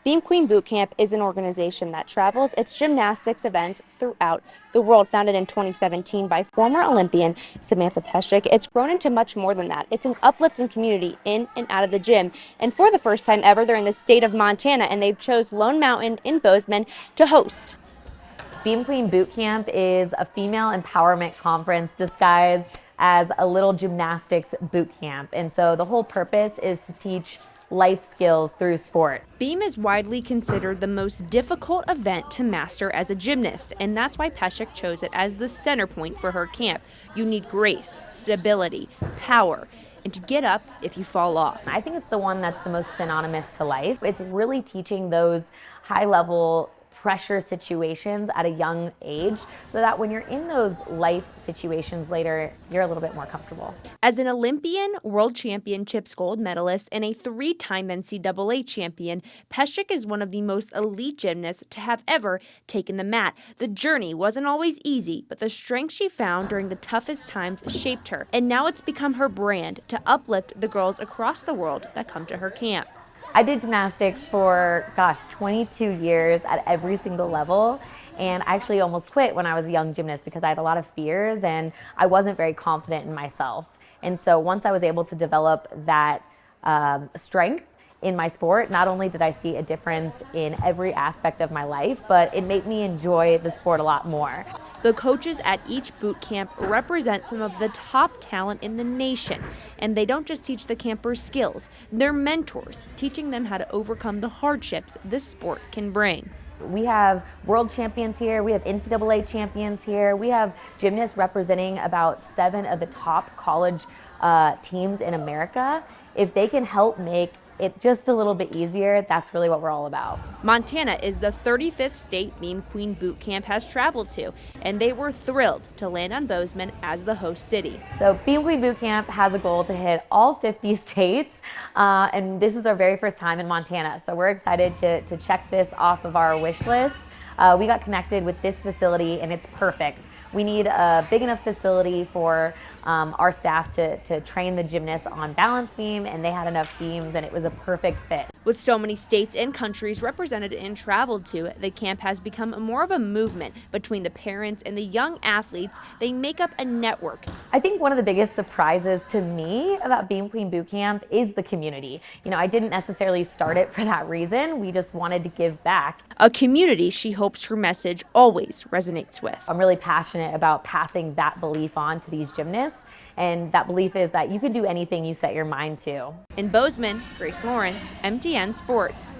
Beam Queen Bootcamp is an organization that travels its gymnastics events throughout the world. Founded in 2017 by former Olympian Samantha Peszek, it's grown into much more than that. It's an uplifting community in and out of the gym. And for the first time ever, they're in the state of Montana, and they've chose Lone Mountain in Bozeman to host. Beam Queen Bootcamp is a female empowerment conference disguised as a little gymnastics boot camp. And so the whole purpose is to teach life skills through sport. Beam is widely considered the most difficult event to master as a gymnast, and that's why Peszek chose it as the center point for her camp. You need grace, stability, power, and to get up if you fall off. I think it's the one that's the most synonymous to life. It's really teaching those high-level pressure situations at a young age so that when you're in those life situations later, you're a little bit more comfortable. As an Olympian, World Championships gold medalist, and a three-time NCAA champion, Peszek is one of the most elite gymnasts to have ever taken the mat. The journey wasn't always easy, but the strength she found during the toughest times shaped her, and now it's become her brand to uplift the girls across the world that come to her camp. I did gymnastics for, 22 years at every single level, and I actually almost quit when I was a young gymnast because I had a lot of fears and I wasn't very confident in myself. And so once I was able to develop that strength in my sport, not only did I see a difference in every aspect of my life, but it made me enjoy the sport a lot more. The coaches at each boot camp represent some of the top talent in the nation, and they don't just teach the campers skills, they're mentors, teaching them how to overcome the hardships this sport can bring. We have world champions here, we have NCAA champions here, we have gymnasts representing about 7 of the top college teams in America. If they can help make it just a little bit easier, that's really what we're all about. Montana is the 35th state Beam Queen Bootcamp has traveled to, and they were thrilled to land on Bozeman as the host city. So Beam Queen Bootcamp has a goal to hit all 50 states, and this is our very first time in Montana. So we're excited to check this off of our wish list. We got connected with this facility, and it's perfect. We need a big enough facility for our staff to train the gymnasts on balance beam, and they had enough beams, and it was a perfect fit. With so many states and countries represented and traveled to, the camp has become more of a movement between the parents and the young athletes. They make up a network. I think one of the biggest surprises to me about Beam Queen Bootcamp is the community. You know, I didn't necessarily start it for that reason. We just wanted to give back. A community she hopes her message always resonates with. I'm really passionate about passing that belief on to these gymnasts, and that belief is that you can do anything you set your mind to. In Bozeman, Grace Lawrence, MTN Sports.